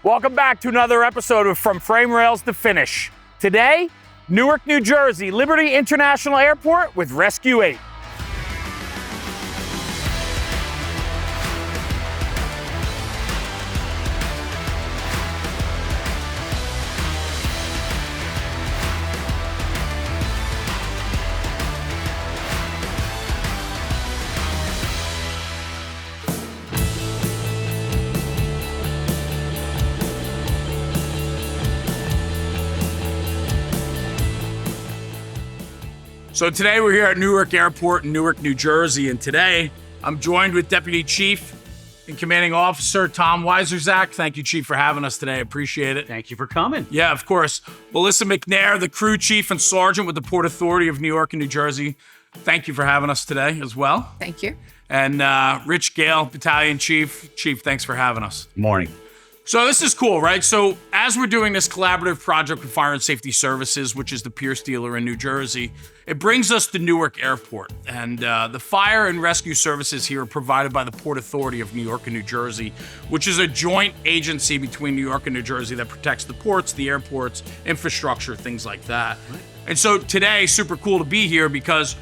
Welcome back to another episode of From Framerails to Finish. Today, Newark, New Jersey, Liberty International Airport with Rescue 8. So today we're here at Newark Airport in Newark, New Jersey, and today I'm joined with Deputy Chief and Commanding Officer Tom Weiserzak. Thank you, Chief, for having us today. I appreciate it. Thank you for coming. Yeah, of course. Melissa McNair, the Crew Chief and Sergeant with the Port Authority of New York and New Jersey. Thank you for having us today as well. Thank you. And Rich Gale, Battalion Chief. Chief, thanks for having us. Morning. So this is cool, right? So as we're doing this collaborative project with Fire and Safety Services, which is the Pierce dealer in New Jersey, it brings us to Newark Airport. And the fire and rescue services here are provided by the Port Authority of New York and New Jersey, which is a joint agency between New York and New Jersey that protects the ports, the airports, infrastructure, things like that. Right. And so today, super cool to be here because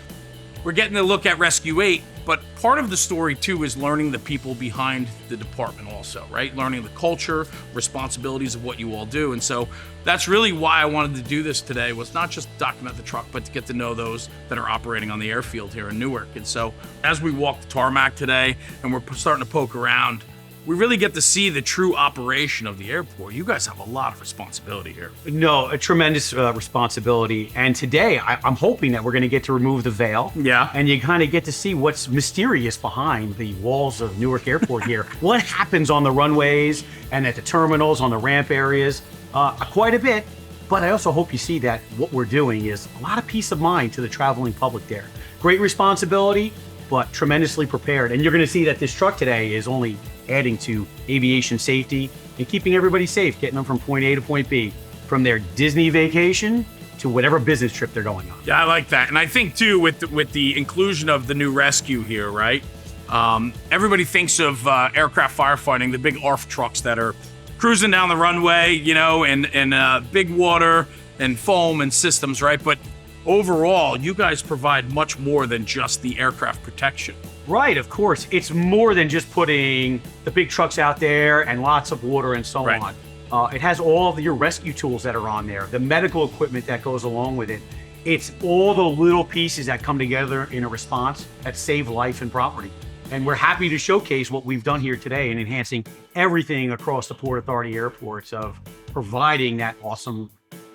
we're getting to look at Rescue 8, but part of the story too is learning the people behind the department also, right? Learning the culture, responsibilities of what you all do. And so that's really why I wanted to do this today, was not just document the truck, but to get to know those that are operating on the airfield here in Newark. And so as we walk the tarmac today and we're starting to poke around, we really get to see the true operation of the airport. You guys have a lot of responsibility here. No, a tremendous responsibility. And today, I'm hoping that we're going to get to remove the veil. Yeah. And you kind of get to see what's mysterious behind the walls of Newark Airport here. What happens on the runways and at the terminals, on the ramp areas, quite a bit. But I also hope you see that what we're doing is a lot of peace of mind to the traveling public there. Great responsibility, but tremendously prepared. And you're going to see that this truck today is only adding to aviation safety and keeping everybody safe, getting them from point A to point B, from their Disney vacation to whatever business trip they're going on. Yeah, I like that. And I think too, with the inclusion of the new rescue here, right? Everybody thinks of aircraft firefighting, the big ARF trucks that are cruising down the runway, you know, and big water and foam and systems, right? But overall, you guys provide much more than just the aircraft protection. Right, of course. It's more than just putting the big trucks out there and lots of water and so on. It has all of your rescue tools that are on there, the medical equipment that goes along with it. It's all the little pieces that come together in a response that save life and property. And we're happy to showcase what we've done here today in enhancing everything across the Port Authority airports of providing that awesome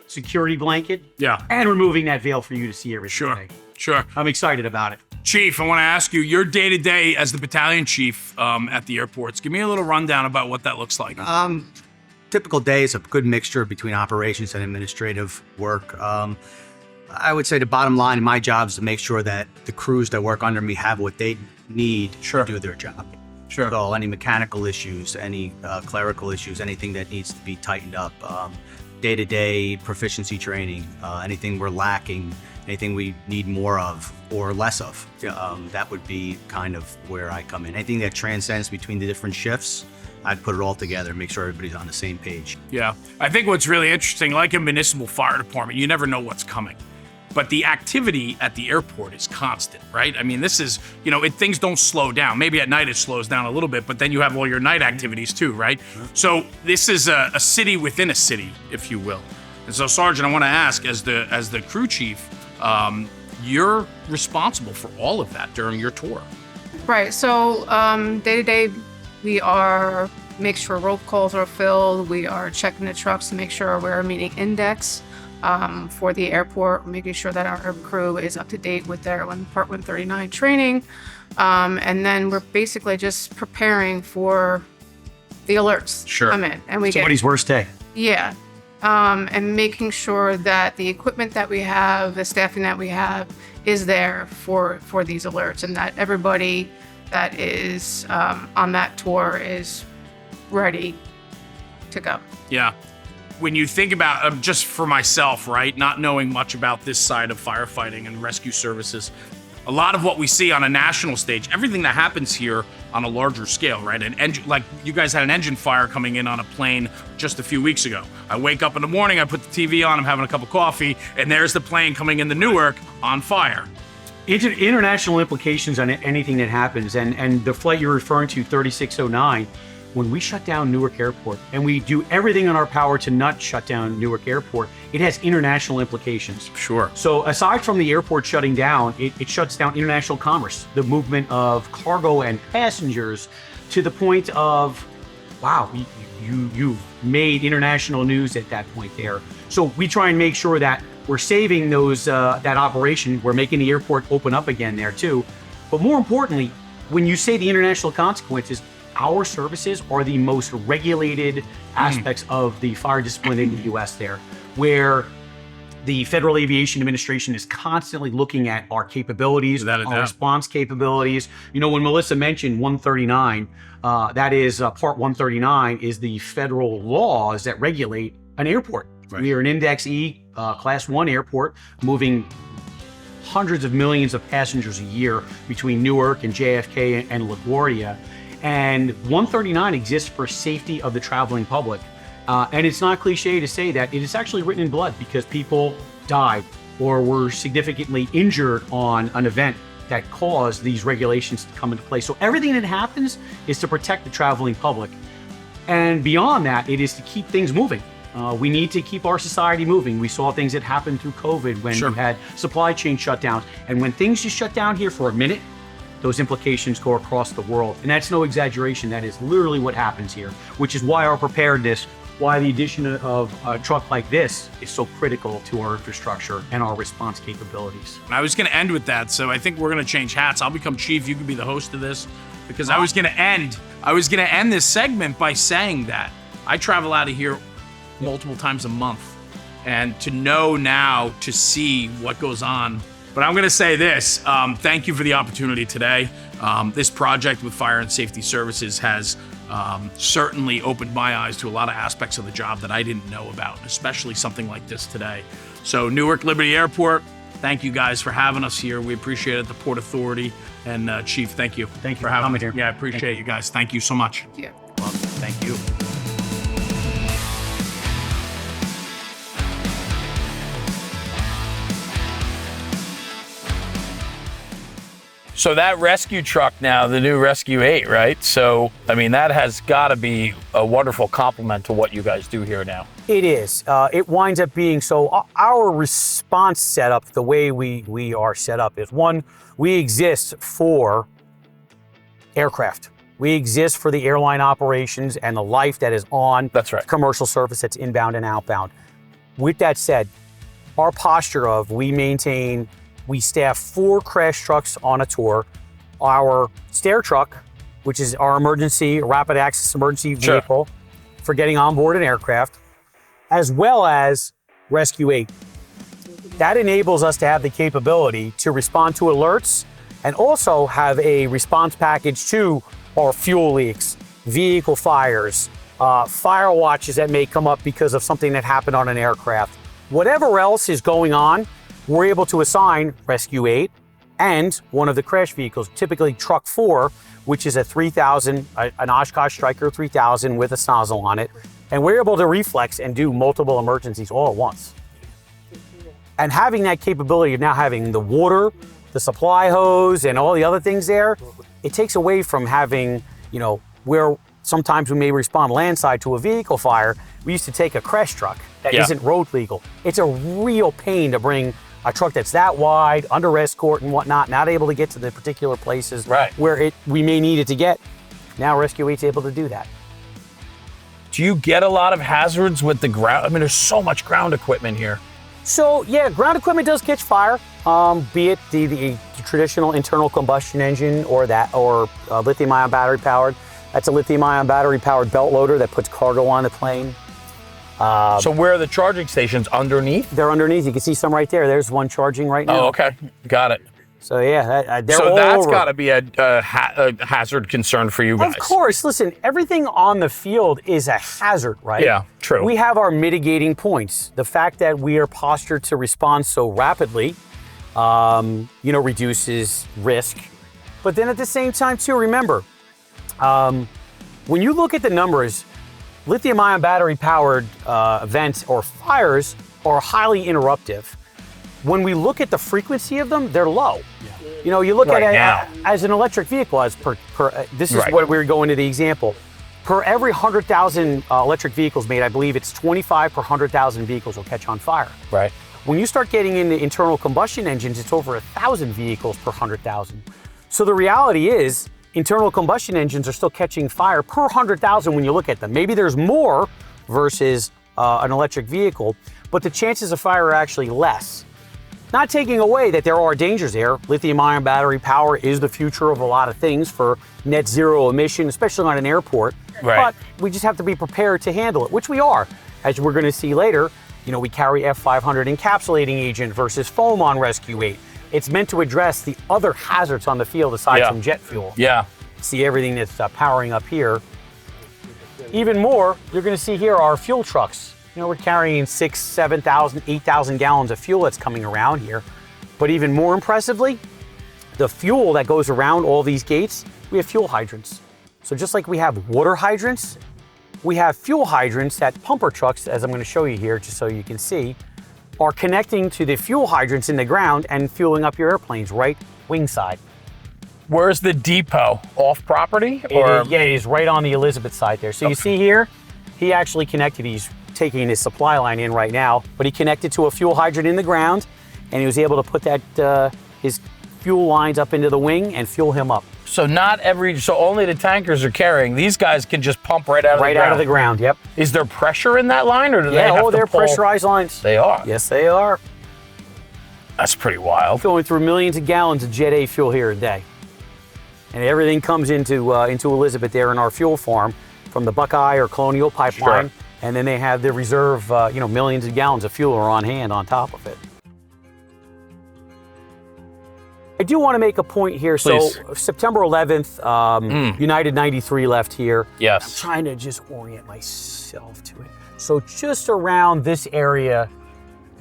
security blanket, and removing that veil for you to see everything. Sure. I'm excited about it. Chief, I want to ask you, your day-to-day as the battalion chief at the airports, give me a little rundown about what that looks like. Typical day is a good mixture between operations and administrative work. I would say the bottom line in my job is to make sure that the crews that work under me have what they need to do their job. So any mechanical issues, any clerical issues, anything that needs to be tightened up, day-to-day proficiency training, anything we're lacking, anything we need more of or less of, that would be kind of where I come in. Anything that transcends between the different shifts, I'd put it all together and make sure everybody's on the same page. Yeah, I think what's really interesting, like a municipal fire department, you never know what's coming. But the activity at the airport is constant, right? I mean, this is, you know, things don't slow down. Maybe at night it slows down a little bit, but then you have all your night activities too, right? So this is a city within a city, if you will. And so, Sergeant, I want to ask, as the crew chief, you're responsible for all of that during your tour. Right. So day to day, we are make sure roll calls are filled. We are checking the trucks to make sure we're meeting index for the airport, making sure that our crew is up to date with their Part 139 training. And then we're basically just preparing for the alerts to come in. And we Somebody's worst day. Yeah. And making sure that the equipment that we have, the staffing that we have, is there for these alerts, and that everybody that is on that tour is ready to go. Yeah. When you think about, just for myself, right, not knowing much about this side of firefighting and rescue services, a lot of what we see on a national stage, everything that happens here on a larger scale, right? An engine, like you guys had an engine fire coming in on a plane just a few weeks ago. I wake up in the morning, I put the TV on, I'm having a cup of coffee, and there's the plane coming into Newark on fire. International implications on anything that happens, and the flight you're referring to, 3609, when we shut down Newark Airport, and we do everything in our power to not shut down Newark Airport, it has international implications. Sure. So aside from the airport shutting down, it shuts down international commerce, the movement of cargo and passengers, to the point of, wow, you've made international news at that point there. So we try and make sure that we're saving those that operation. We're making the airport open up again there too. But more importantly, when you say the international consequences, our services are the most regulated aspects of the fire discipline in the U.S. there, where the Federal Aviation Administration is constantly looking at our capabilities, our response capabilities. You know, when Melissa mentioned 139, that is Part 139 is the federal laws that regulate an airport. Right. We are an Index E Class 1 airport, moving hundreds of millions of passengers a year between Newark and JFK and LaGuardia. And 139 exists for safety of the traveling public. And it's not cliche to say that it is actually written in blood, because people died or were significantly injured on an event that caused these regulations to come into place. So everything that happens is to protect the traveling public. And beyond that, it is to keep things moving. We need to keep our society moving. We saw things that happened through COVID when you had supply chain shutdowns. And when things just shut down here for a minute, those implications go across the world. And that's no exaggeration. That is literally what happens here, which is why our preparedness, why the addition of a truck like this is so critical to our infrastructure and our response capabilities. I was going to end with that, so I think we're going to change hats. I'll become chief. You can be the host of this, because I was going to end this segment by saying that I travel out of here multiple times a month, and to know now, to see what goes on. But I'm going to say this, thank you for the opportunity today. This project with Fire and Safety Services has certainly opened my eyes to a lot of aspects of the job that I didn't know about, especially something like this today. So Newark Liberty Airport, thank you guys for having us here. We appreciate it, the Port Authority. And Chief, thank you. Thank you for having me here. Yeah, I appreciate you guys. Thank you so much. Yeah. Well, thank you. So that rescue truck now, the new Rescue 8, right? So, I mean, that has got to be a wonderful complement to what you guys do here now. It is. It winds up being, so our response setup, the way we are set up is, one, we exist for aircraft. We exist for the airline operations and the life that is on commercial service that's inbound and outbound. With that said, our posture of we staff 4 crash trucks on a tour. Our stair truck, which is our emergency, rapid access emergency vehicle for getting on board an aircraft, as well as Rescue 8. That enables us to have the capability to respond to alerts and also have a response package to our fuel leaks, vehicle fires, fire watches that may come up because of something that happened on an aircraft. Whatever else is going on, we're able to assign Rescue 8 and one of the crash vehicles, typically Truck 4, which is a 3000, an Oshkosh Striker 3000 with a snozzle on it. And we're able to reflex and do multiple emergencies all at once. And having that capability of now having the water, the supply hose, and all the other things there, it takes away from having, where sometimes we may respond landside to a vehicle fire. We used to take a crash truck that isn't road legal. It's a real pain to bring a truck that's that wide, under escort and whatnot, not able to get to the particular places where we may need it to get. Now Rescue 8's able to do that. Do you get a lot of hazards with the ground? I mean, there's so much ground equipment here. So yeah, ground equipment does catch fire, be it the traditional internal combustion engine or lithium-ion battery powered. That's a lithium-ion battery powered belt loader that puts cargo on the plane. So where are the charging stations? Underneath? They're underneath. You can see some right there. There's one charging right now. Oh, okay. Got it. So yeah, they're so all that's over. Got to be a hazard concern for you guys. Of course. Listen, everything on the field is a hazard, right? Yeah, true. We have our mitigating points. The fact that we are postured to respond so rapidly, reduces risk. But then at the same time, too, remember, When you look at the numbers, lithium-ion battery-powered events or fires are highly interruptive. When we look at the frequency of them, they're low. Yeah. You know, you look at it as an electric vehicle, as this is what we're going to the example. Per every 100,000 electric vehicles made, I believe it's 25 per 100,000 vehicles will catch on fire. Right. When you start getting into internal combustion engines, it's over 1,000 vehicles per 100,000. So the reality is, internal combustion engines are still catching fire per 100,000 when you look at them. Maybe there's more versus an electric vehicle, but the chances of fire are actually less. Not taking away that there are dangers there. Lithium-ion battery power is the future of a lot of things for net zero emission, especially on an airport. Right. But we just have to be prepared to handle it, which we are. As we're going to see later, you know, we carry F500 encapsulating agent versus foam on Rescue 8. It's meant to address the other hazards on the field aside from jet fuel. Yeah. See everything that's powering up here. Even more, you're going to see here our fuel trucks. You know, we're carrying 6,000, 7,000, 8,000 gallons of fuel that's coming around here. But even more impressively, the fuel that goes around all these gates, we have fuel hydrants. So just like we have water hydrants, we have fuel hydrants that pumper trucks, as I'm going to show you here, just so you can see, are connecting to the fuel hydrants in the ground and fueling up your airplanes right wing side. Where's the depot? Off property? Yeah, it is right on the Elizabeth side there. So you see here, he actually connected, he's taking his supply line in right now, but he connected to a fuel hydrant in the ground, and he was able to put that his fuel lines up into the wing and fuel him up. So so only the tankers are carrying. These guys can just pump right out of the ground. Right out of the ground, yep. Is there pressure in that line, or do they have to they're pull? pressurized lines. They are? Yes, they are. That's pretty wild. Going through millions of gallons of Jet A fuel here a day. And everything comes into Elizabeth there in our fuel farm from the Buckeye or Colonial pipeline. Sure. And then they have the reserve, millions of gallons of fuel are on hand on top of it. I do want to make a point here. Please. So September 11th, United 93 left here. Yes. I'm trying to just orient myself to it. So just around this area,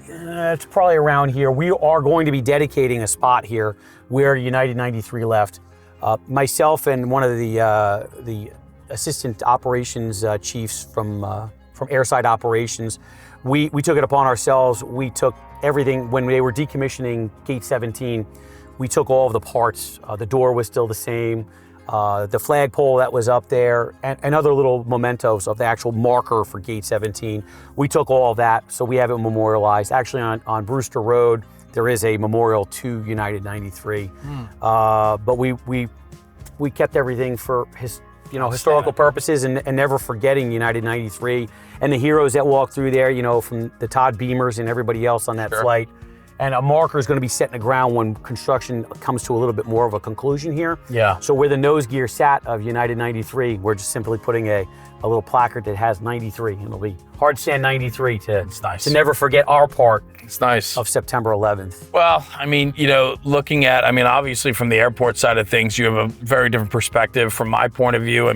it's probably around here, we are going to be dedicating a spot here where United 93 left. Myself and one of the assistant operations chiefs from airside operations, we took it upon ourselves. We took everything when they were decommissioning Gate 17. We took all of the parts. The door was still the same. The flagpole that was up there and other little mementos of the actual marker for Gate 17. We took all of that, so we have it memorialized. Actually on Brewster Road, there is a memorial to United 93. But we kept everything for historical purposes and never forgetting United 93 and the heroes that walked through there, from the Todd Beamers and everybody else on that flight. And a marker is going to be set in the ground when construction comes to a little bit more of a conclusion here. Yeah. So where the nose gear sat of United 93, we're just simply putting a little placard that has 93. It'll be hard stand 93 to never forget our part. It's nice. Of September 11th. Well, I mean, looking at, obviously from the airport side of things, you have a very different perspective. From my point of view,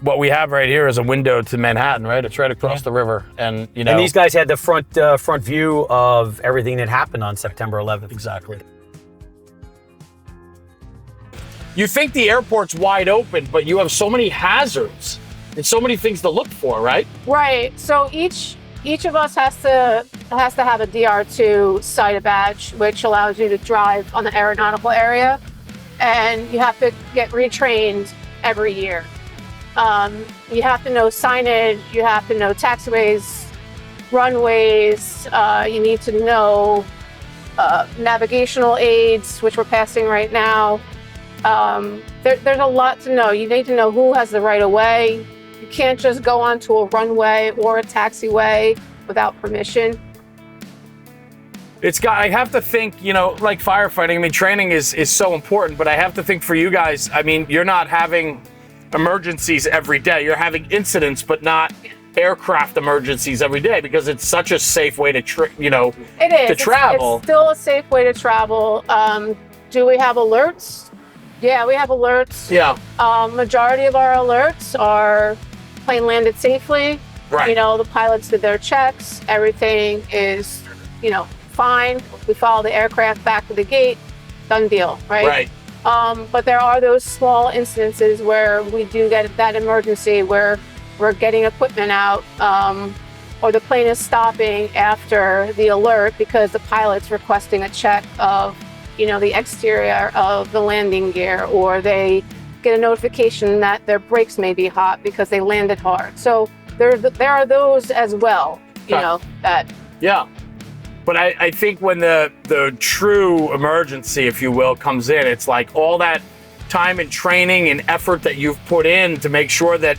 what we have right here is a window to Manhattan, right? It's right across the river. And, And these guys had the front view of everything that happened on September 11th. Exactly. You think the airport's wide open, but you have so many hazards and so many things to look for, right? Right. So each of us has to have a DR2 SIDA badge, which allows you to drive on the aeronautical area, and you have to get retrained every year. You have to know signage, you have to know taxiways, runways, you need to know navigational aids, which we're passing right now. There's a lot to know. You need to know who has the right of way. You can't just go onto a runway or a taxiway without permission. I have to think, like firefighting, training is so important, but I have to think for you guys, you're not having emergencies every day. You're having incidents, but not aircraft emergencies every day because it's such a safe way to travel. It's still a safe way to travel. Do we have alerts? Yeah, we have alerts. Yeah. Majority of our alerts are plane landed safely. Right. The pilots did their checks. Everything is, fine. We follow the aircraft back to the gate. Done deal, right? Right. But there are those small instances where we do get that emergency where we're getting equipment out, or the plane is stopping after the alert because the pilot's requesting a check of, the exterior of the landing gear, or they get a notification that their brakes may be hot because they landed hard. So there are those as well, that. Yeah. But I think when the true emergency, if you will, comes in, it's like all that time and training and effort that you've put in to make sure that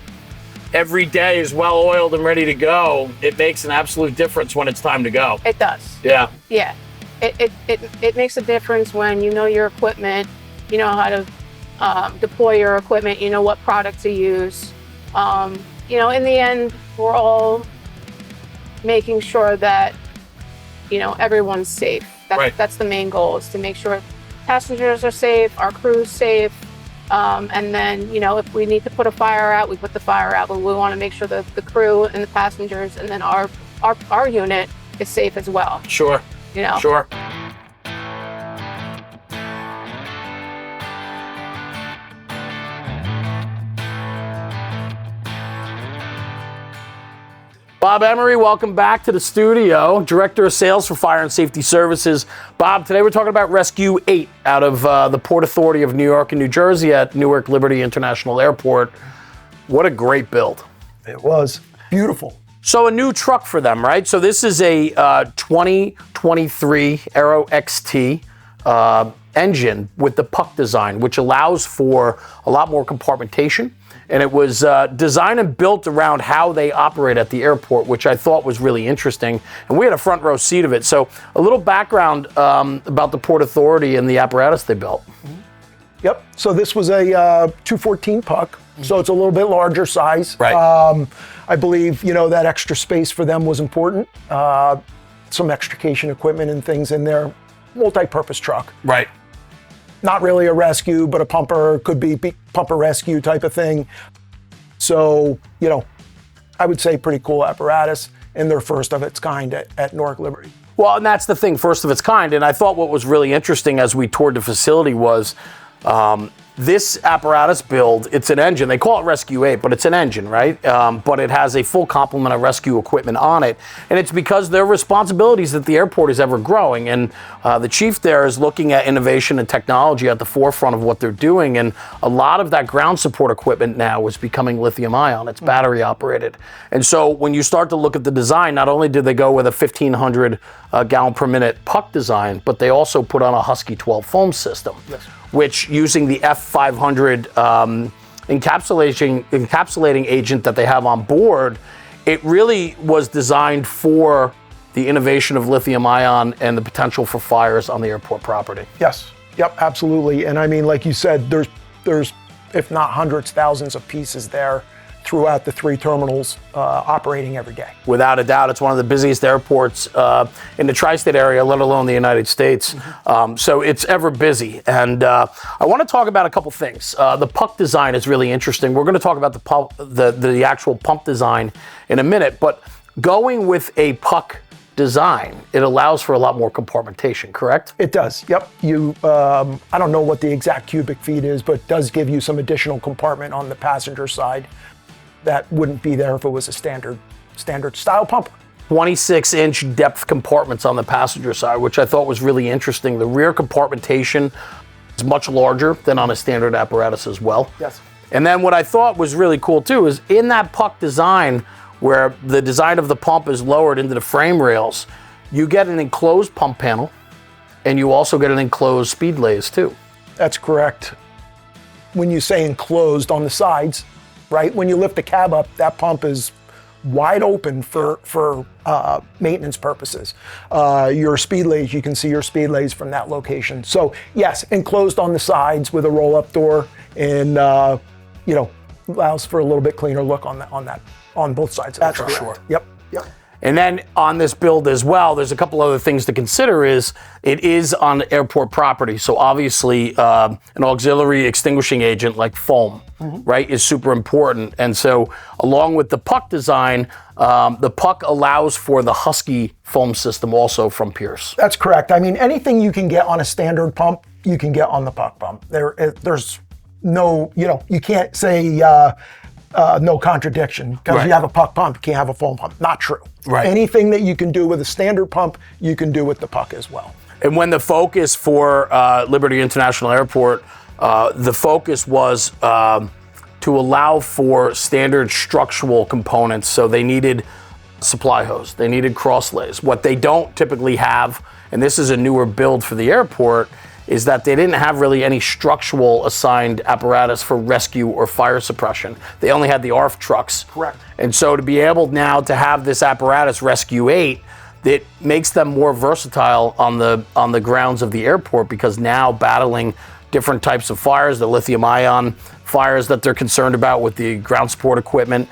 every day is well oiled and ready to go. It makes an absolute difference when it's time to go. It does. Yeah. Yeah. It makes a difference when you know your equipment, you know how to deploy your equipment, you know what product to use. In the end, we're all making sure that everyone's safe. Right. That's the main goal, is to make sure passengers are safe, our crew's safe, and then if we need to put a fire out, we put the fire out. But we want to make sure that the crew and the passengers, and then our unit is safe as well. Sure. Sure. Bob Emery, welcome back to the studio, Director of Sales for Fire and Safety Services. Bob, today we're talking about Rescue 8 out of the Port Authority of New York and New Jersey at Newark Liberty International Airport. What a great build. It was beautiful. So a new truck for them, right? So this is a 2023 Aero XT engine with the puck design, which allows for a lot more compartmentation. And it was designed and built around how they operate at the airport, which I thought was really interesting. And we had a front row seat of it. So a little background about the Port Authority and the apparatus they built. Yep. So this was a 214 puck. So it's a little bit larger size. Right. I believe, that extra space for them was important. Some extrication equipment and things in there. Multi-purpose truck. Right. Not really a rescue, but a pumper, could be pumper rescue type of thing. So, I would say pretty cool apparatus, and they're first of its kind at Newark Liberty. Well, and that's the thing, first of its kind. And I thought what was really interesting as we toured the facility was this apparatus build, it's an engine. They call it Rescue 8, but it's an engine, right? But it has a full complement of rescue equipment on it. And it's because their responsibilities at the airport is ever growing. And the chief there is looking at innovation and technology at the forefront of what they're doing. And a lot of that ground support equipment now is becoming lithium ion. It's battery operated. And so when you start to look at the design, not only did they go with a 1,500 gallon per minute puck design, but they also put on a Husky 12 foam system. Yes. Which, using the F500 encapsulating agent that they have on board, it really was designed for the innovation of lithium ion and the potential for fires on the airport property. Yes. Yep, absolutely. And I mean, like you said, there's if not hundreds, thousands of pieces there throughout the three terminals operating every day. Without a doubt, it's one of the busiest airports in the tri-state area, let alone the United States. So it's ever busy. And I want to talk about a couple things. The puck design is really interesting. We're going to talk about the actual pump design in a minute, but going with a puck design, it allows for a lot more compartmentation, correct? It does, yep. I don't know what the exact cubic feet is, but it does give you some additional compartment on the passenger side that wouldn't be there if it was a standard style pumper. 26-inch depth compartments on the passenger side, which I thought was really interesting. The rear compartmentation is much larger than on a standard apparatus as well. Yes. And then what I thought was really cool too is in that puck design, where the design of the pump is lowered into the frame rails, you get an enclosed pump panel, and you also get an enclosed speed lays too. That's correct. When you say enclosed on the sides, right? When you lift the cab up, that pump is wide open for maintenance purposes. Your speed lays, you can see your speed lays from that location. So yes, enclosed on the sides with a roll-up door, and allows for a little bit cleaner look on both sides of the truck. Sure. Yep. And then on this build as well, there's a couple other things to consider. Is it is on airport property, so obviously an auxiliary extinguishing agent like foam, right, is super important. And so along with the puck design, the puck allows for the Husky foam system also from Pierce. That's correct. I mean, anything you can get on a standard pump, you can get on the puck pump. There's no, you can't say no contradiction because Right. you have a puck pump, you can't have a foam pump. Not true. Right. Anything that you can do with a standard pump, you can do with the puck as well. And when the focus for Liberty International Airport, the focus was to allow for standard structural components. So they needed supply hose, they needed crosslays. What they don't typically have, and this is a newer build for the airport, is that they didn't have really any structural assigned apparatus for rescue or fire suppression. They only had the ARF trucks. Correct. And so to be able now to have this apparatus, Rescue 8, that makes them more versatile on the grounds of the airport, because now battling different types of fires, the lithium ion fires that they're concerned about with the ground support equipment,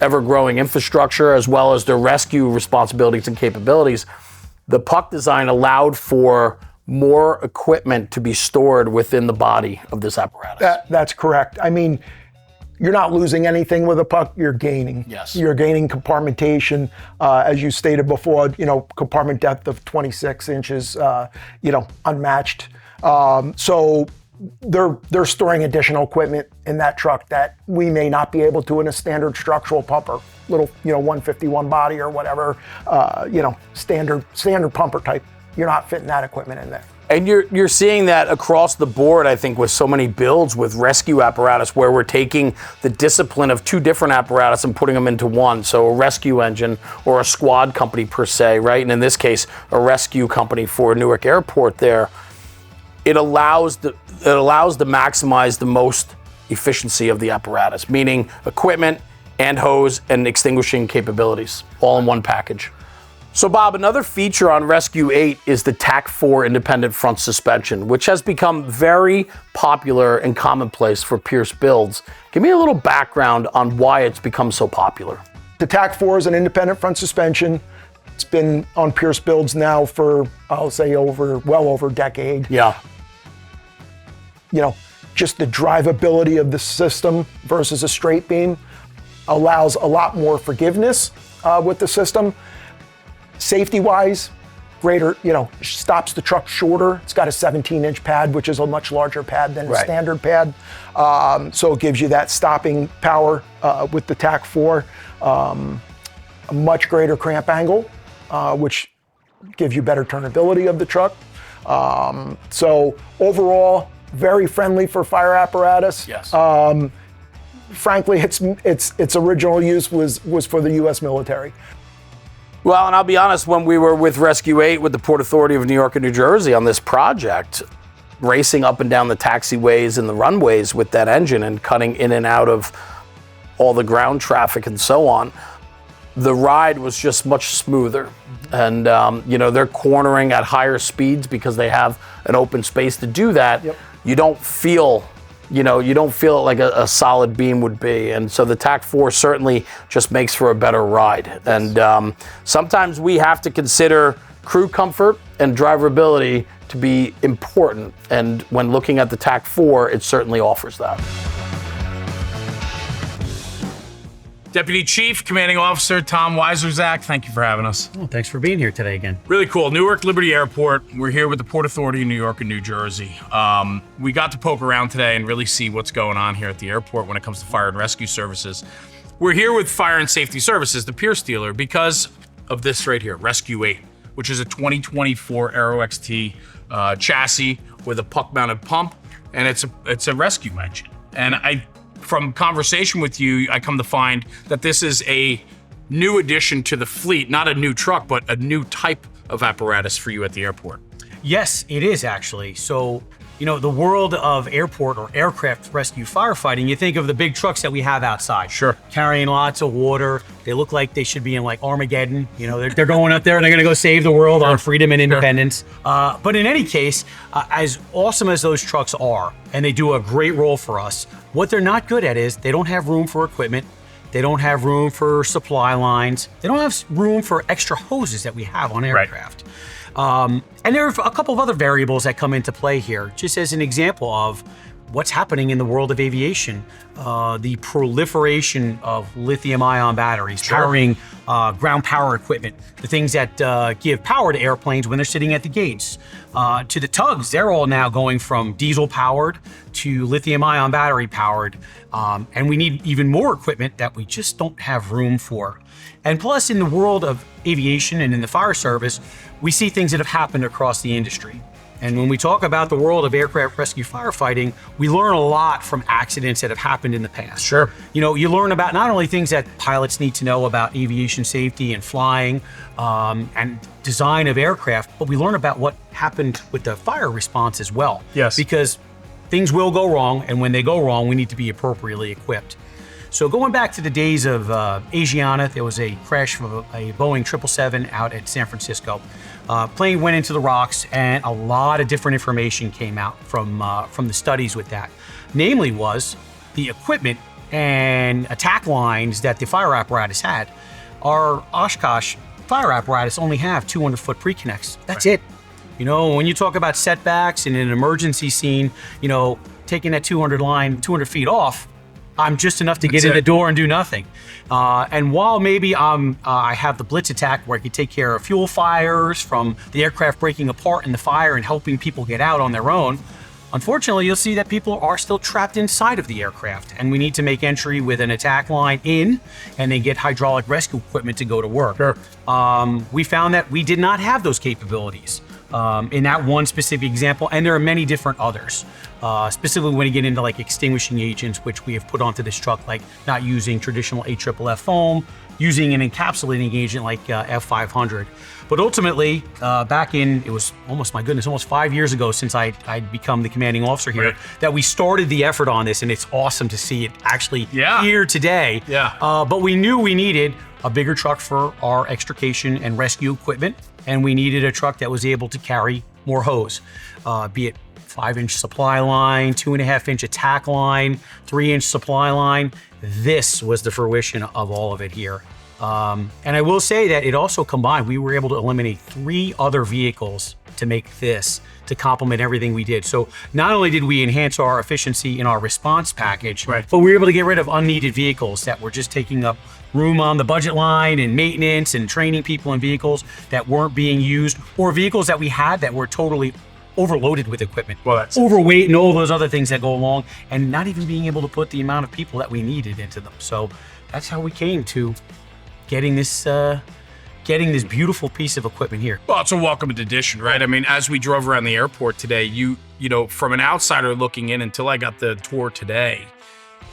ever-growing infrastructure, as well as their rescue responsibilities and capabilities, the puck design allowed for more equipment to be stored within the body of this apparatus. That's correct. I mean, you're not losing anything with a puck, you're gaining. Yes. You're gaining compartmentation, as you stated before, compartment depth of 26 inches, unmatched. So they're storing additional equipment in that truck that we may not be able to in a standard structural pumper, little, 151 body or whatever, standard pumper type. You're not fitting that equipment in there. And you're seeing that across the board, I think, with so many builds with rescue apparatus, where we're taking the discipline of two different apparatus and putting them into one. So a rescue engine or a squad company per se, right? And in this case, a rescue company for Newark Airport there. It allows to maximize the most efficiency of the apparatus, meaning equipment and hose and extinguishing capabilities, all in one package. So Bob, another feature on Rescue 8 is the TAC-4 independent front suspension, which has become very popular and commonplace for Pierce builds. Give me a little background on why it's become so popular. The TAC-4 is an independent front suspension. It's been on Pierce builds now for, I'll say, well over a decade. Yeah. Just the drivability of the system versus a straight beam allows a lot more forgiveness with the system. Safety-wise, greater, stops the truck shorter. It's got a 17-inch pad, which is a much larger pad than a standard pad. So it gives you that stopping power with the TAC-4. A much greater cramp angle, which gives you better turnability of the truck. So overall, very friendly for fire apparatus. Yes. Frankly, its original use was for the U.S. military. Well, and I'll be honest, when we were with Rescue 8 with the Port Authority of New York and New Jersey on this project, racing up and down the taxiways and the runways with that engine and cutting in and out of all the ground traffic and so on, the ride was just much smoother. And, they're cornering at higher speeds because they have an open space to do that. Yep. You don't feel it like a solid beam would be. And so the TAC-4 certainly just makes for a better ride. Yes. And sometimes we have to consider crew comfort and driverability to be important. And when looking at the TAC-4, it certainly offers that. Deputy Chief, Commanding Officer Tom Weiserzak, thank you for having us. Oh, thanks for being here today again. Really cool. Newark Liberty Airport. We're here with the Port Authority of New York and New Jersey. We got to poke around today and really see what's going on here at the airport when it comes to fire and rescue services. We're here with Fire and Safety Services, the Pierce dealer, because of this right here, Rescue 8, which is a 2024 Aero XT chassis with a puck-mounted pump, and it's a rescue engine. And from conversation with you, I come to find that this is a new addition to the fleet, not a new truck, but a new type of apparatus for you at the airport. Yes, it is actually. So, the world of airport or aircraft rescue firefighting, you think of the big trucks that we have outside. Sure. Carrying lots of water. They look like they should be in like Armageddon. They're going up there and they're going to go save the world on freedom and independence. But in any case, as awesome as those trucks are, and they do a great role for us, what they're not good at is they don't have room for equipment. They don't have room for supply lines. They don't have room for extra hoses that we have on aircraft. And there are a couple of other variables that come into play here. Just as an example of what's happening in the world of aviation. The proliferation of lithium-ion batteries powering ground power equipment, the things that give power to airplanes when they're sitting at the gates, to the tugs. They're all now going from diesel-powered to lithium-ion battery-powered, and we need even more equipment that we just don't have room for. And plus, in the world of aviation and in the fire service, we see things that have happened across the industry. And when we talk about the world of aircraft rescue firefighting, we learn a lot from accidents that have happened in the past. Sure. You know, you learn about not only things that pilots need to know about aviation safety and flying and design of aircraft, but we learn about what happened with the fire response as well. Yes. Because things will go wrong, and when they go wrong, we need to be appropriately equipped. So going back to the days of Asiana, there was a crash of a Boeing 777 out at San Francisco. Plane went into the rocks, and a lot of different information came out from the studies with that. Namely was the equipment and attack lines that the fire apparatus had. Our Oshkosh fire apparatus only have 200-foot pre-connects. That's it. You know, when you talk about setbacks in an emergency scene, you know, taking that 200 feet off, I'm just enough to get in the door and do nothing. And while maybe I have the blitz attack where I can take care of fuel fires from the aircraft breaking apart in the fire and helping people get out on their own, unfortunately, you'll see that people are still trapped inside of the aircraft, and we need to make entry with an attack line in and then get hydraulic rescue equipment to go to work. Sure. We found that we did not have those capabilities in that one specific example, and there are many different others. Specifically when you get into like extinguishing agents, which we have put onto this truck, like not using traditional AFFF foam, using an encapsulating agent like F500. But ultimately, back in, it was almost 5 years ago since I'd become the commanding officer here, Right. that we started the effort on this, and it's awesome to see it actually here today. Yeah. But we knew we needed a bigger truck for our extrication and rescue equipment, and we needed a truck that was able to carry more hose, be it 5-inch supply line, 2.5-inch attack line, 3-inch supply line. This was the fruition of all of it here. And I will say that it also combined, we were able to eliminate 3 other vehicles to make this, to complement everything we did. So not only did we enhance our efficiency in our response package, Right. but we were able to get rid of unneeded vehicles that were just taking up room on the budget line and maintenance and training people in vehicles that weren't being used, or vehicles that we had that were totally overloaded with equipment, Well, that's overweight and all those other things that go along, and not even being able to put the amount of people that we needed into them. So that's how we came to getting this beautiful piece of equipment here. Well, it's a welcome addition, right? I mean, as we drove around the airport today, you know, from an outsider looking in, until I got the tour today,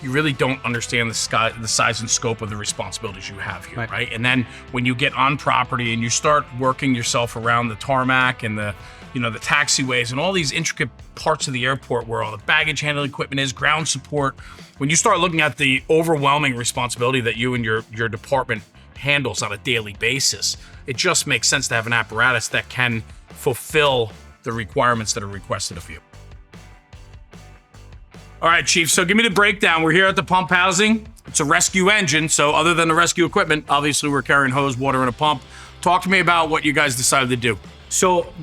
you really don't understand the size and scope of the responsibilities you have here, right? And then when you get on property and you start working yourself around the tarmac and the taxiways and all these intricate parts of the airport where all the baggage handling equipment is, ground support, when you start looking at the overwhelming responsibility that you and your department handles on a daily basis, it just makes sense to have an apparatus that can fulfill the requirements that are requested of you. All right, Chief, so give me the breakdown. We're here at the pump housing. It's a rescue engine, so other than the rescue equipment, obviously we're carrying hose, water, and a pump. Talk to me about what you guys decided to do. So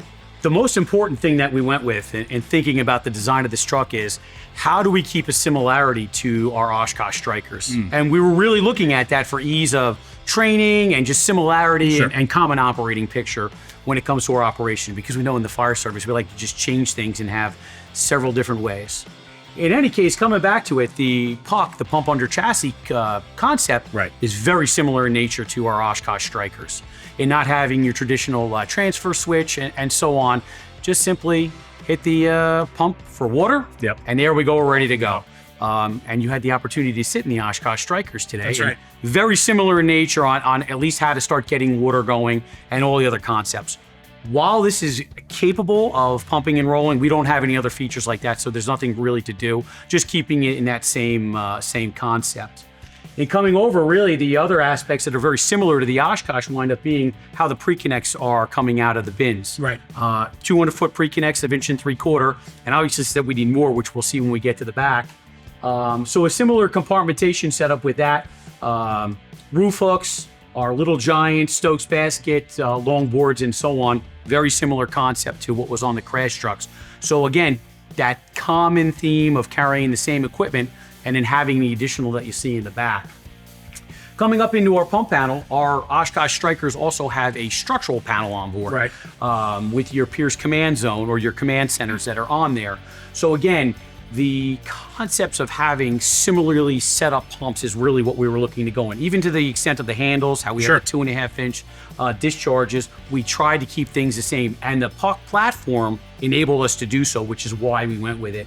the most important thing that we went with in thinking about the design of this truck is, how do we keep a similarity to our Oshkosh Strikers? And we were really looking at that for ease of training and just similarity and common operating picture when it comes to our operation, because we know in the fire service, we like to just change things and have several different ways. In any case, coming back to it, the PUC, the pump under chassis concept, is very similar in nature to our Oshkosh Strikers, in not having your traditional transfer switch and so on. Just simply hit the pump for water, and there we go, we're ready to go. And you had the opportunity to sit in the Oshkosh Strikers today. That's right. Very similar in nature on at least how to start getting water going and all the other concepts. While this is capable of pumping and rolling, we don't have any other features like that, so there's nothing really to do, just keeping it in that same concept. And coming over, really, the other aspects that are very similar to the Oshkosh wind up being how the pre-connects are coming out of the bins. 200-foot pre-connects of 1.75 inch, and obviously said we need more, which we'll see when we get to the back. So a similar compartmentation setup with that. Roof hooks, our little giant Stokes basket, long boards, and so on. Very similar concept to what was on the crash trucks. So again, that common theme of carrying the same equipment and then having the additional that you see in the back. Coming up into our pump panel, our Oshkosh Strikers also have a structural panel on board, Right. with your Pierce command zone or your command centers that are on there. So again, the concepts of having similarly set up pumps is really what we were looking to go in. Even to the extent of the handles, how we Sure. have the 2.5-inch discharges, we tried to keep things the same. And the puck platform enabled us to do so, which is why we went with it.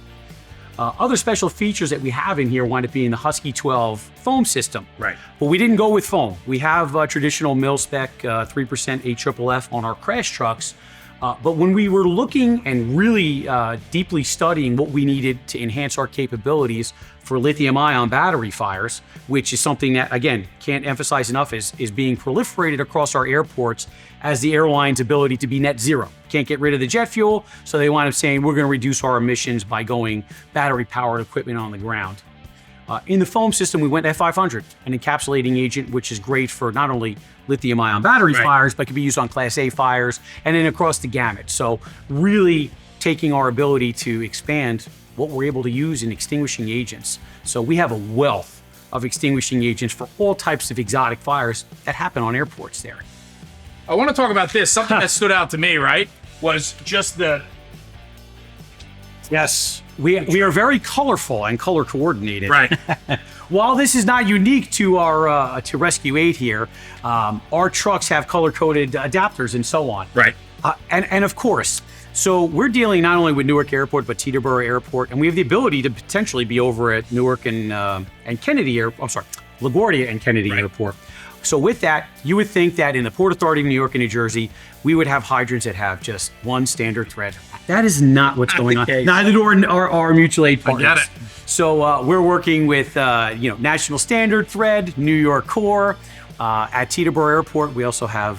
Other special features that we have in here wind up being the Husky 12 foam system. Right. But we didn't go with foam. We have traditional mil-spec 3% AFFF on our crash trucks. But when we were looking and really deeply studying what we needed to enhance our capabilities for lithium-ion battery fires, which is something that, again, can't emphasize enough is being proliferated across our airports as the airline's ability to be net zero. Can't get rid of the jet fuel, so they wind up saying we're going to reduce our emissions by going battery-powered equipment on the ground. In the foam system, we went F500, an encapsulating agent, which is great for not only lithium-ion battery Right. fires, but can be used on Class A fires and then across the gamut. So really taking our ability to expand what we're able to use in extinguishing agents. So we have a wealth of extinguishing agents for all types of exotic fires that happen on airports there. I want to talk about this. Something that stood out to me, right, was just the Yes, we are very colorful and color coordinated. right. While this is not unique to our to Rescue 8 here, our trucks have color-coded adapters and so on. Right. And of course, so we're dealing not only with Newark Airport but Teterboro Airport, and we have the ability to potentially be over at Newark and Kennedy LaGuardia and Kennedy Airport. So with that, you would think that in the Port Authority of New York and New Jersey, we would have hydrants that have just one standard thread. That is not what's going on. case. Neither do our mutual aid partners. get it. So we're working with National Standard Thread, New York Core. At Teterboro Airport, we also have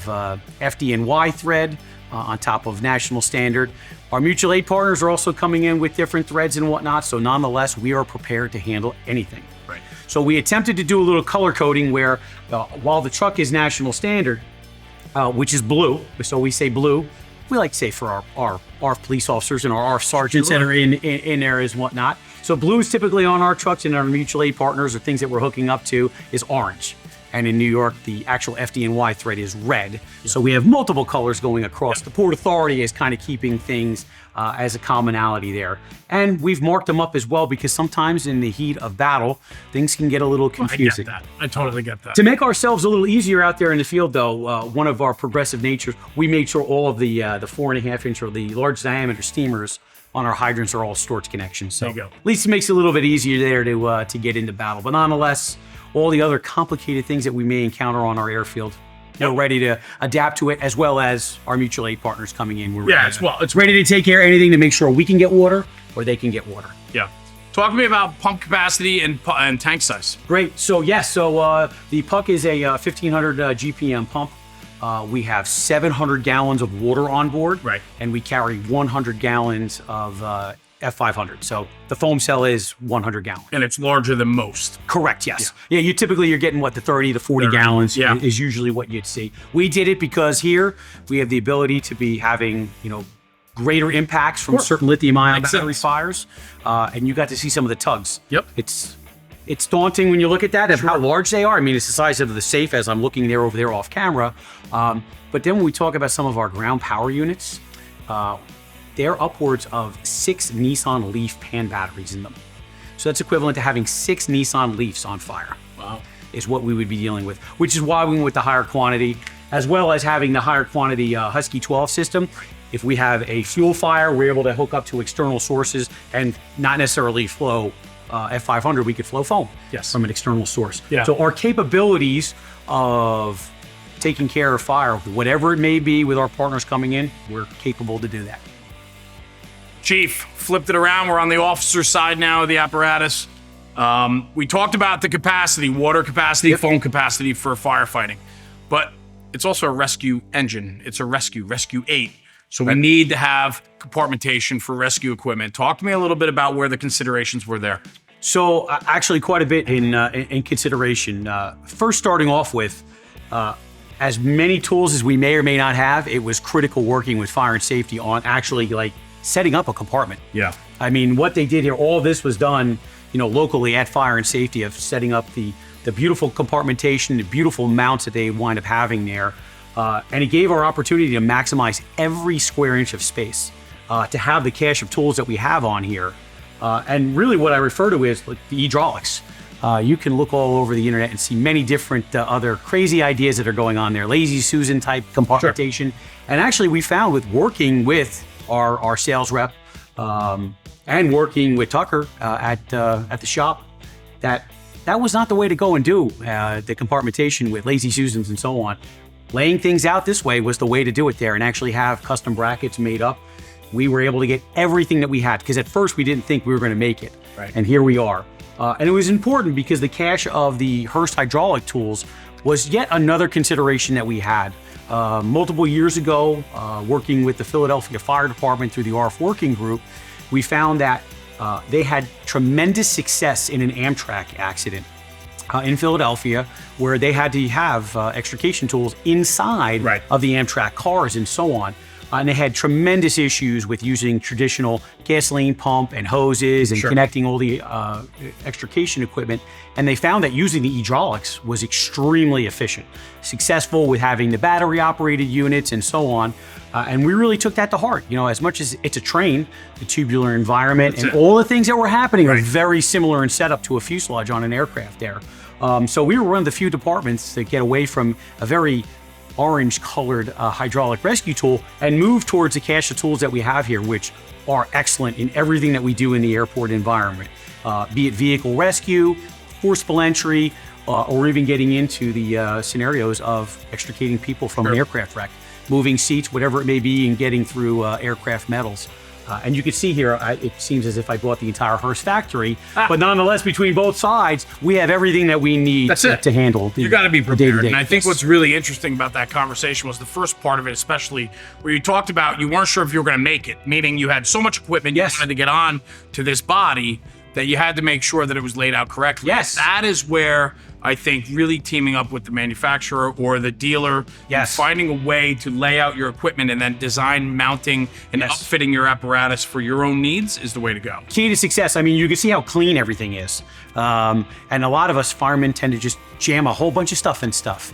FDNY Thread on top of National Standard. Our mutual aid partners are also coming in with different threads and whatnot. So nonetheless, we are prepared to handle anything. Right. So we attempted to do a little color coding where while the truck is National Standard, which is blue, so we say blue, we like to say for our police officers and our sergeants that are in areas and whatnot. So blue is typically on our trucks, and our mutual aid partners or things that we're hooking up to is orange. And in New York, the actual FDNY thread is red. So we have multiple colors going across. The Port Authority is kind of keeping things as a commonality there. And we've marked them up as well because sometimes in the heat of battle, things can get a little confusing. I get that. I totally get that. To make ourselves a little easier out there in the field, though, one of our progressive natures, we made sure all of the 4.5-inch or the large diameter steamers on our hydrants are all storage connections. So There you go. at least it makes it a little bit easier there to get into battle. But nonetheless, all the other complicated things that we may encounter on our airfield, we're ready to adapt to it, as well as our mutual aid partners coming in. We're it's ready to take care of anything to make sure we can get water or they can get water. Yeah. Talk to me about pump capacity and tank size. Great. So yes, the puck is a 1500 GPM pump. We have 700 gallons of water on board, Right. and we carry 100 gallons of F500. So the foam cell is 100 gallons. And it's larger than most. Correct. Yes. Yeah. You're getting the 30 to 40 gallons. Yeah. Is usually what you'd see. We did it because here we have the ability to be having greater impacts from certain lithium-ion Makes battery sense. fires, and you got to see some of the tugs. Yep. It's daunting when you look at that of how large they are. I mean, it's the size of the safe as I'm looking over there off camera. But then when we talk about some of our ground power units, they're upwards of 6 Nissan Leaf pan batteries in them. So that's equivalent to having 6 Nissan Leafs on fire. Wow. Is what we would be dealing with, which is why we went with the higher quantity, as well as having the higher quantity Husky 12 system. If we have a fuel fire, we're able to hook up to external sources and not necessarily flow F500, we could flow foam from an external source. Yeah. So our capabilities of taking care of fire, whatever it may be with our partners coming in, we're capable to do that. Chief, flipped it around. We're on the officer side now of the apparatus. We talked about the capacity, water capacity, foam capacity for firefighting, but it's also a rescue engine. It's a rescue 8. So we need to have compartmentation for rescue equipment. Talk to me a little bit about where the considerations were there. So actually quite a bit in consideration. First starting off with, as many tools as we may or may not have, it was critical working with fire and safety on actually setting up a compartment. Yeah. I mean, what they did here, all this was done, locally at Fire and Safety, of setting up the beautiful compartmentation, the beautiful mounts that they wind up having there. And it gave our opportunity to maximize every square inch of space, to have the cache of tools that we have on here. And really what I refer to is like the hydraulics. You can look all over the internet and see many different other crazy ideas that are going on there. Lazy Susan type compartmentation. Sure. And actually we found with working with our sales rep and working with Tucker at the shop that was not the way to go and do the compartmentation with Lazy Susans and so on. Laying things out this way was the way to do it there, and actually have custom brackets made up. We were able to get everything that we had, because at first we didn't think we were going to make it. Right. And here we are. And it was important because the cache of the Hurst hydraulic tools was yet another consideration that we had. Multiple years ago, working with the Philadelphia Fire Department through the RF Working Group, we found that they had tremendous success in an Amtrak accident in Philadelphia, where they had to have extrication tools inside of the Amtrak cars and so on. And they had tremendous issues with using traditional gasoline pump and hoses and connecting all the extrication equipment. And they found that using the hydraulics was extremely efficient, successful with having the battery operated units and so on. And we really took that to heart. As much as it's a train, the tubular environment and all the things that were happening are very similar in setup to a fuselage on an aircraft there. So we were one of the few departments that get away from a very orange-colored hydraulic rescue tool and move towards the cache of tools that we have here, which are excellent in everything that we do in the airport environment, be it vehicle rescue, forcible entry, or even getting into the scenarios of extricating people from an aircraft wreck, moving seats, whatever it may be, and getting through aircraft metals. And you can see here, it seems as if I bought the entire Hurst factory, but nonetheless, between both sides, we have everything that we need to handle You got to be prepared. day-to-day. And I think what's really interesting about that conversation was the first part of it, especially where you talked about you weren't sure if you were going to make it, meaning you had so much equipment you wanted to get on to this body that you had to make sure that it was laid out correctly. Yes. That is where I think really teaming up with the manufacturer or the dealer, and finding a way to lay out your equipment and then design mounting and upfitting your apparatus for your own needs is the way to go. Key to success. I mean, you can see how clean everything is. And a lot of us firemen tend to just jam a whole bunch of stuff in stuff.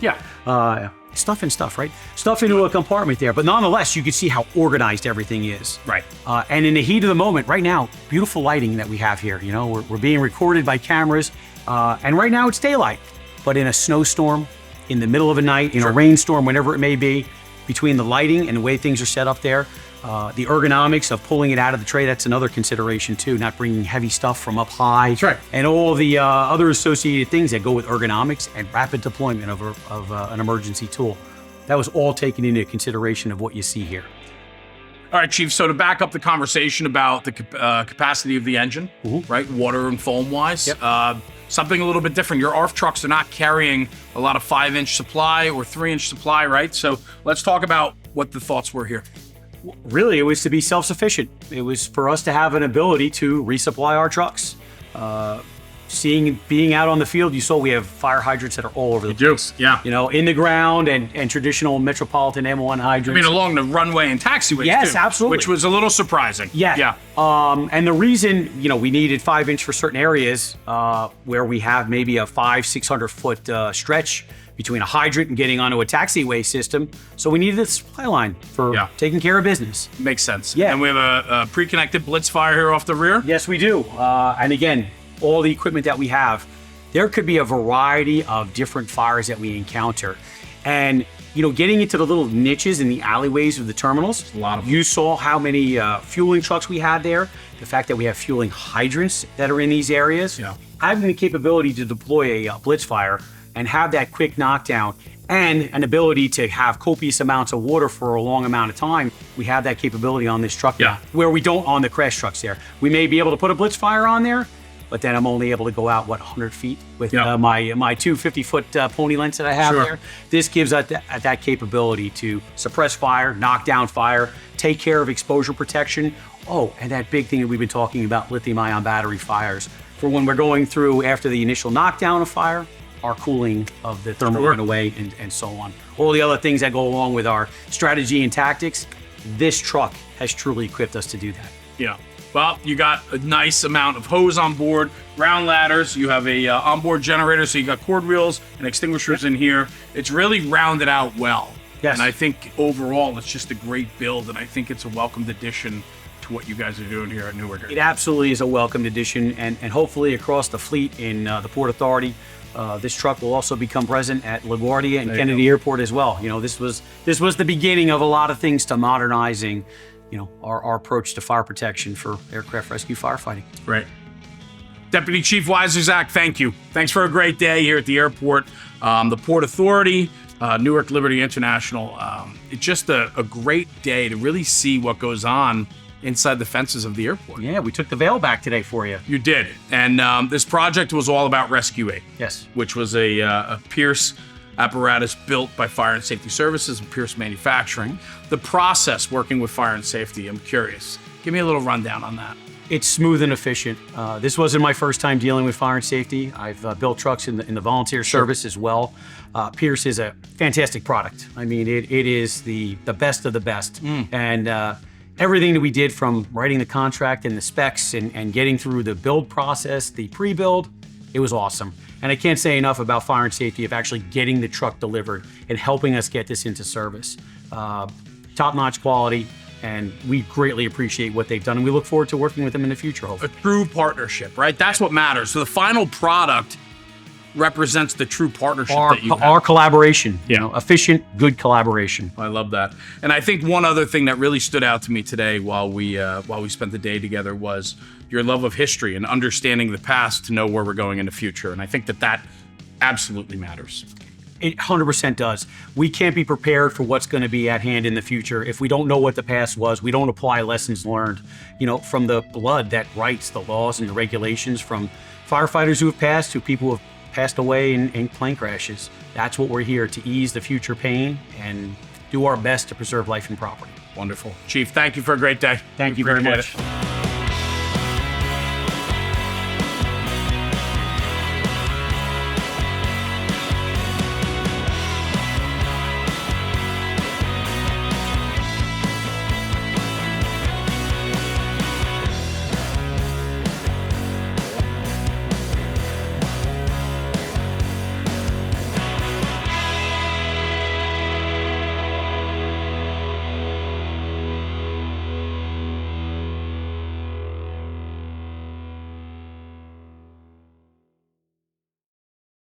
Stuff and stuff, right? Stuff into a compartment there. But nonetheless, you can see how organized everything is. Right. And in the heat of the moment, right now, beautiful lighting that we have here. We're being recorded by cameras. And right now it's daylight. But in a snowstorm, in the middle of a night, in a rainstorm, whenever it may be, between the lighting and the way things are set up there, the ergonomics of pulling it out of the tray, that's another consideration too, not bringing heavy stuff from up high. That's right. And all the other associated things that go with ergonomics and rapid deployment of an emergency tool. That was all taken into consideration of what you see here. All right, Chief, so to back up the conversation about the capacity of the engine, right, water and foam-wise, something a little bit different. Your ARF trucks are not carrying a lot of 5-inch supply or 3-inch supply, right? So let's talk about what the thoughts were here. Really, it was to be self-sufficient. It was for us to have an ability to resupply our trucks. Being out on the field, you saw we have fire hydrants that are all over the place. Yeah. In the ground and traditional metropolitan M1 hydrants. I mean, along the runway and taxiways, yes, too, absolutely. which was a little surprising. Yeah. And the reason, we needed 5-inch for certain areas where we have maybe a 500-600 foot stretch between a hydrant and getting onto a taxiway system. So we needed a supply line for taking care of business. Makes sense. Yeah. And we have a pre-connected blitz fire here off the rear. Yes, we do. And again, all the equipment that we have, there could be a variety of different fires that we encounter. And, getting into the little niches in the alleyways of the terminals, a lot of them. You saw how many fueling trucks we had there, the fact that we have fueling hydrants that are in these areas, having the capability to deploy a blitz fire and have that quick knockdown and an ability to have copious amounts of water for a long amount of time. We have that capability on this truck now, where we don't on the crash trucks there. We may be able to put a blitz fire on there, but then I'm only able to go out, 100 feet with my two 50-foot pony lengths that I have there. This gives us that capability to suppress fire, knock down fire, take care of exposure protection. Oh, and that big thing that we've been talking about, lithium-ion battery fires. For when we're going through after the initial knockdown of fire, our cooling of the thermal runaway and so on. All the other things that go along with our strategy and tactics, this truck has truly equipped us to do that. Yeah. Well, you got a nice amount of hose on board, ground ladders. You have a onboard generator, so you got cord wheels and extinguishers in here. It's really rounded out well. Yes. And I think overall, it's just a great build, and I think it's a welcomed addition to what you guys are doing here at Newark. It absolutely is a welcomed addition, and hopefully across the fleet in the Port Authority, this truck will also become present at LaGuardia and Kennedy Airport as well. You know, this was the beginning of a lot of things to modernizing, you know, our approach to fire protection for aircraft rescue firefighting. Right. Deputy Chief Weiserzak, thank you. Thanks for a great day here at the airport. The Port Authority, Newark Liberty International. It's just a great day to really see what goes on inside the fences of the airport. Yeah, we took the veil back today for you. You did. And this project was all about Rescue Aid. Yes. Which was a Pierce apparatus built by Fire and Safety Services and Pierce Manufacturing. The process working with Fire and Safety, I'm curious. Give me a little rundown on that. It's smooth and efficient. This wasn't my first time dealing with fire and safety. I've built trucks in the volunteer service as well. Pierce is a fantastic product. I mean, it is the best of the best. And everything that we did from writing the contract and the specs and getting through the build process, the pre-build, it was awesome. And I can't say enough about fire and safety of actually getting the truck delivered and helping us get this into service. Top-notch quality. And we greatly appreciate what they've done, and we look forward to working with them in the future, hopefully. A true partnership, right? That's what matters. So the final product represents the true partnership that you have. Our collaboration, Yeah. you know, efficient, good collaboration. I love that. And I think one other thing that really stood out to me today while we spent the day together was your love of history and understanding the past to know where we're going in the future. And I think that absolutely matters. It 100% does. We can't be prepared for what's going to be at hand in the future if we don't know what the past was. We don't apply lessons learned, you know, from the blood that writes the laws and the regulations, from firefighters who have passed to people who have passed away in plane crashes. That's what we're here to ease the future pain and do our best to preserve life and property. Wonderful. Chief, thank you for a great day. Thank you very Appreciate much. it.